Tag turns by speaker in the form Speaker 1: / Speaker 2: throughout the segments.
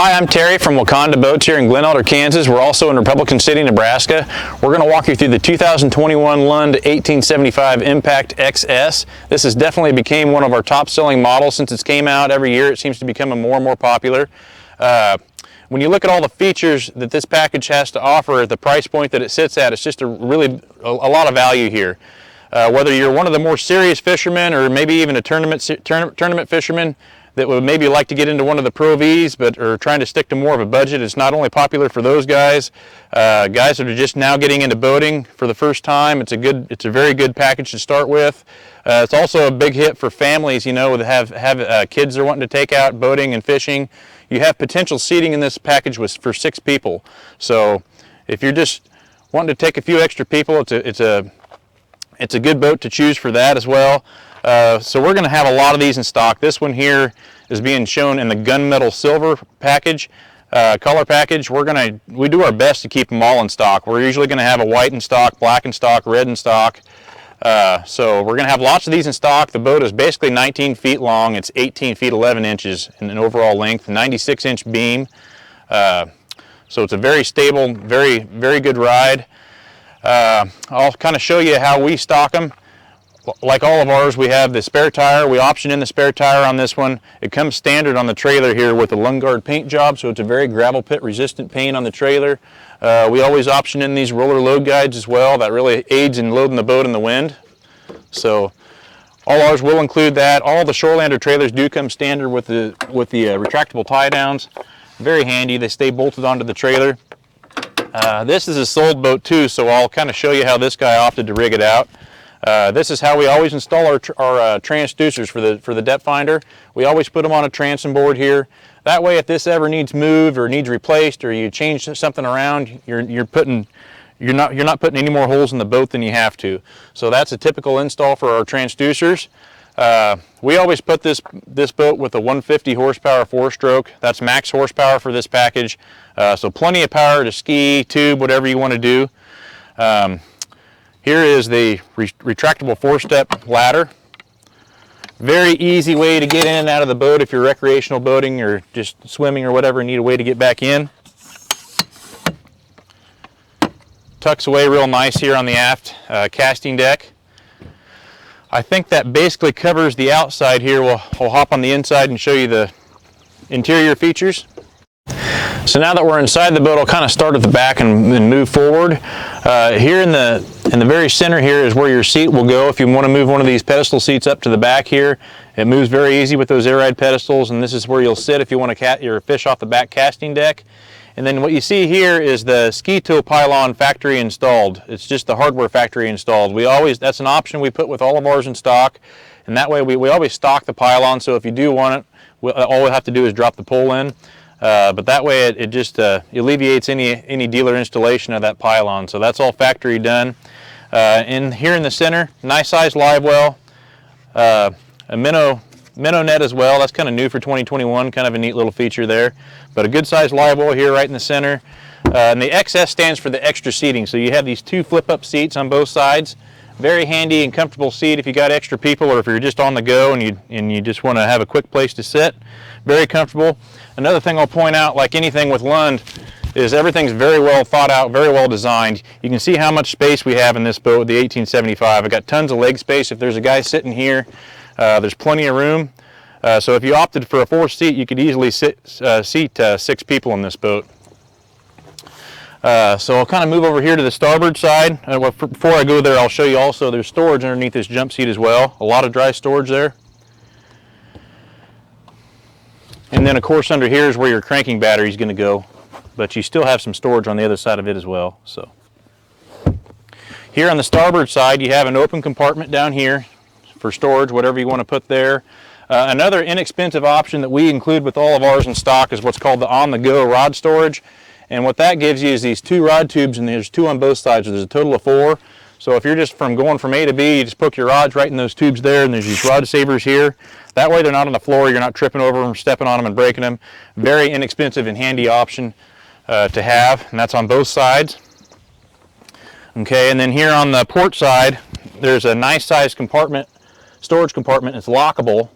Speaker 1: Hi, I'm Terry from Waconda Boats here in Glen Elder, Kansas. We're also in Republican City, Nebraska. We're going to walk you through the 2021 Lund 1875 Impact XS. This has definitely became one of our top-selling models since it came out. Every year it seems to become more and more popular. When you look at all the features that this package has to offer at the price point that it sits at, it's just a lot of value here. Whether you're one of the more serious fishermen or maybe even a tournament fisherman that would maybe like to get into one of the Pro Vs but are trying to stick to more of a budget, it's not only popular for those guys, guys that are just now getting into boating for the first time. It's a very good package to start with. It's also a big hit for families, you know, that have kids they're wanting to take out boating and fishing. You have potential seating in this package for 6 people. So if you're just wanting to take a few extra people, it's a good boat to choose for that as well. So we're going to have a lot of these in stock. This one here is being shown in the gunmetal silver package, color package. We do our best to keep them all in stock. We're usually going to have a white in stock, black in stock, red in stock. So we're going to have lots of these in stock. The boat is basically 19 feet long. It's 18 feet 11 inches in an overall length, 96-inch beam. So it's a very stable, very good ride. I'll kind of show you how we stock them. Like all of ours, we have the spare tire. We option in the spare tire on this one. It comes standard on the trailer here with the Lund paint job, so it's a very gravel pit resistant paint on the trailer. We always option in these roller load guides as well. That really aids in loading the boat in the wind. So all ours will include that. All the Shorelander trailers do come standard with the retractable tie downs. Very handy. They stay bolted onto the trailer. This is a sold boat too, so I'll kind of show you how this guy opted to rig it out. This is how we always install our transducers for the depth finder. We always put them on a transom board here. That way, if this ever needs moved or needs replaced, or you change something around, you're not putting any more holes in the boat than you have to. So that's a typical install for our transducers. We always put this boat with a 150 horsepower 4-stroke. That's max horsepower for this package. So plenty of power to ski, tube, whatever you want to do. Here is the retractable 4-step ladder. Very easy way to get in and out of the boat if you're recreational boating or just swimming or whatever and need a way to get back in. Tucks away real nice here on the aft casting deck. I think that basically covers the outside here. We'll hop on the inside and show you the interior features. So now that we're inside the boat, I'll kind of start at the back and move forward. Here in the very center here is where your seat will go. If you want to move one of these pedestal seats up to the back here, it moves very easy with those air ride pedestals, and this is where you'll sit if you want to your fish off the back casting deck. And then what you see here is the Skeeto Pylon factory installed. It's just the hardware factory installed. That's an option we put with all of ours in stock, and that way we always stock the pylon, so if you do want it, all we have to do is drop the pole in. But that way it just alleviates any dealer installation of that pylon. So that's all factory done. Here in the center, nice sized live well, a minnow net as well. That's kind of new for 2021, kind of a neat little feature there. But a good sized live well here right in the center. And the XS stands for the extra seating. So you have these 2 flip up seats on both sides. Very handy and comfortable seat if you got extra people or if you're just on the go and you just want to have a quick place to sit. Very comfortable. Another thing I'll point out, like anything with Lund, is everything's very well thought out, very well designed. You can see how much space we have in this boat with the 1875. I've got tons of leg space. If there's a guy sitting here, there's plenty of room. So if you opted for a 4th seat, you could easily seat 6 people in this boat. So I'll kind of move over here to the starboard side. Before I go there, I'll show you also there's storage underneath this jump seat as well. A lot of dry storage there. And then of course under here is where your cranking battery is going to go, but you still have some storage on the other side of it as well. So here on the starboard side, you have an open compartment down here for storage, whatever you want to put there. Another inexpensive option that we include with all of ours in stock is what's called the on-the-go rod storage. And what that gives you is these 2 rod tubes, and there's 2 on both sides, so there's a total of 4. So if you're just going from A to B, you just put your rods right in those tubes there, and there's these rod savers here. That way they're not on the floor, you're not tripping over them, stepping on them and breaking them. Very inexpensive and handy option to have, and that's on both sides. Okay, and then here on the port side, there's a nice sized compartment, storage compartment. It's lockable.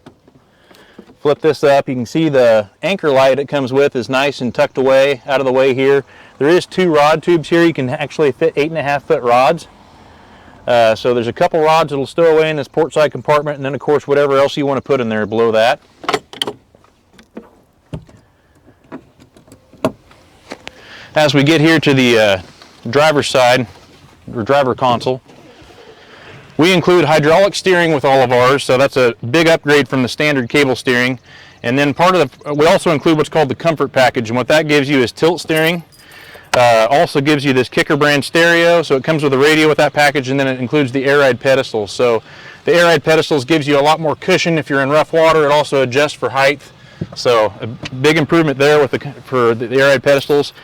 Speaker 1: flip this up. You can see the anchor light it comes with is nice and tucked away, out of the way here. There is 2 rod tubes here. You can actually fit 8.5 foot rods. So there's a couple rods that'll stow away in this port side compartment, and then of course whatever else you want to put in there below that. As we get here to the driver's side, or driver console, we include hydraulic steering with all of ours, so that's a big upgrade from the standard cable steering. And then we also include what's called the comfort package, and what that gives you is tilt steering. Also gives you this Kicker brand stereo, so it comes with a radio with that package, and then it includes the air ride pedestals. So the air ride pedestals gives you a lot more cushion if you're in rough water. It also adjusts for height, so a big improvement there with for the air ride pedestals.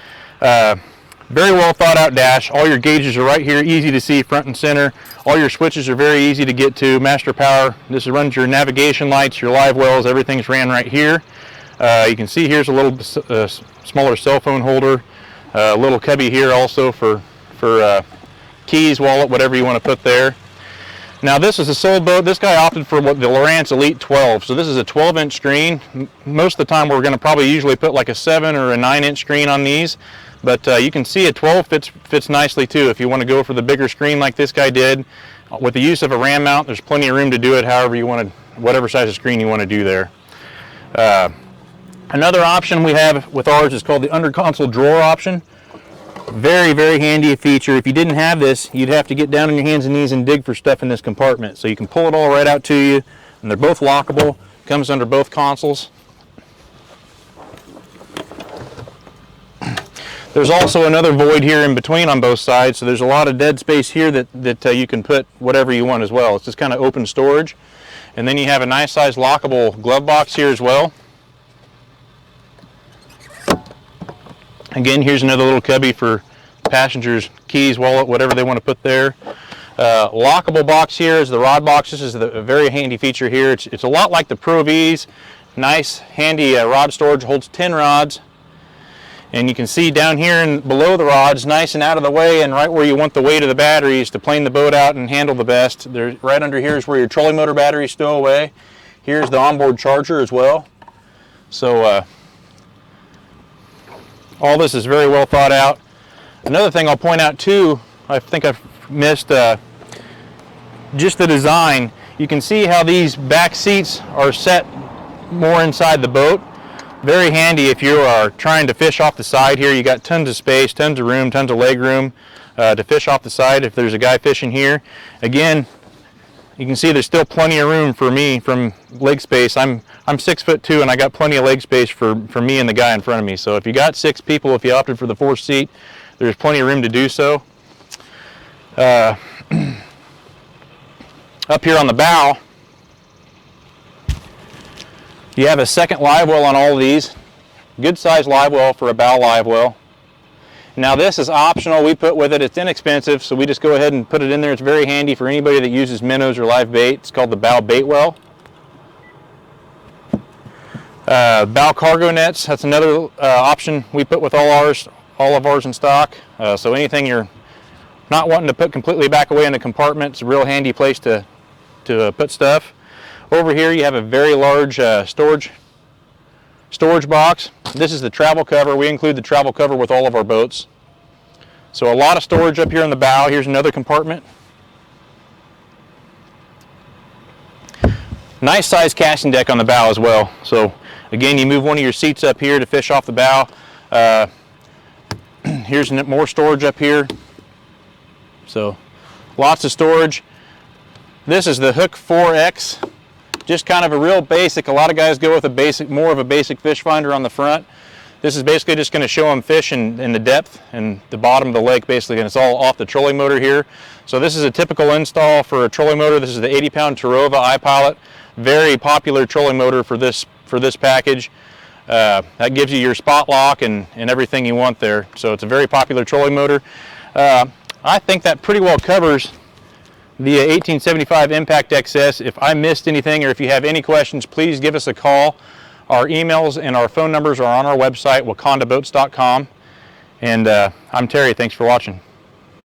Speaker 1: Very well thought out dash. All your gauges are right here, easy to see front and center. All your switches are very easy to get to. Master power, this runs your navigation lights, your live wells, everything's ran right here. You can see here's a little smaller cell phone holder. A little cubby here also for keys, wallet, whatever you want to put there. Now this is a sold boat. This guy opted for what the Lowrance Elite 12. So this is a 12-inch screen. Most of the time we're going to probably usually put like a 7 or a 9-inch screen on these. But you can see a 12 fits nicely too. If you want to go for the bigger screen like this guy did, with the use of a ram mount, there's plenty of room to do it however you want to, whatever size of screen you want to do there. Another option we have with ours is called the under console drawer option. Very, very handy feature. If you didn't have this, you'd have to get down on your hands and knees and dig for stuff in this compartment. So you can pull it all right out to you, and they're both lockable. Comes under both consoles. There's also another void here in between on both sides, so there's a lot of dead space here that you can put whatever you want as well. It's just kind of open storage. And then you have a nice size lockable glove box here as well. Again, here's another little cubby for passengers' keys, wallet, whatever they want to put there. Lockable box here is the rod box. This is a very handy feature here. It's a lot like the Pro V's. Nice, handy rod storage, holds 10 rods. And you can see down here and below the rods, nice and out of the way and right where you want the weight of the batteries to plane the boat out and handle the best. Right under here is where your trolley motor batteries stow away. Here's the onboard charger as well. So all this is very well thought out. Another thing I'll point out too, I think I've missed just the design. You can see how these back seats are set more inside the boat. Very handy if you are trying to fish off the side here. You got tons of space, tons of room, tons of leg room to fish off the side if there's a guy fishing here. Again, you can see there's still plenty of room for me from leg space. I'm 6'2" and I got plenty of leg space for me and the guy in front of me. So if you got 6 people, if you opted for the 4th seat, there's plenty of room to do so. Up here on the bow, you have a second live well on all of these. Good size live well for a bow live well. Now this is optional, we put with it, it's inexpensive, so we just go ahead and put it in there. It's very handy for anybody that uses minnows or live bait. It's called the bow bait well. Bow cargo nets, that's another option we put with all of ours in stock. So anything you're not wanting to put completely back away in a compartment, it's a real handy place to put stuff. Over here you have a very large storage box. This is the travel cover. We include the travel cover with all of our boats. So a lot of storage up here on the bow. Here's another compartment. Nice size casting deck on the bow as well. So again, you move one of your seats up here to fish off the bow. Here's more storage up here. So lots of storage. This is the Hook 4X. Just kind of a real basic. A lot of guys go with more of a basic fish finder on the front. This is basically just going to show them fish in the depth and the bottom of the lake basically, and it's all off the trolling motor here. So this is a typical install for a trolling motor. This is the 80-pound Terova iPilot. Very popular trolling motor for this package. That gives you your spot lock and everything you want there. So it's a very popular trolling motor. I think that pretty well covers the 1875 Impact XS. If I missed anything or if you have any questions, please give us a call. Our emails and our phone numbers are on our website, wacondaboats.com. And I'm Terry. Thanks for watching.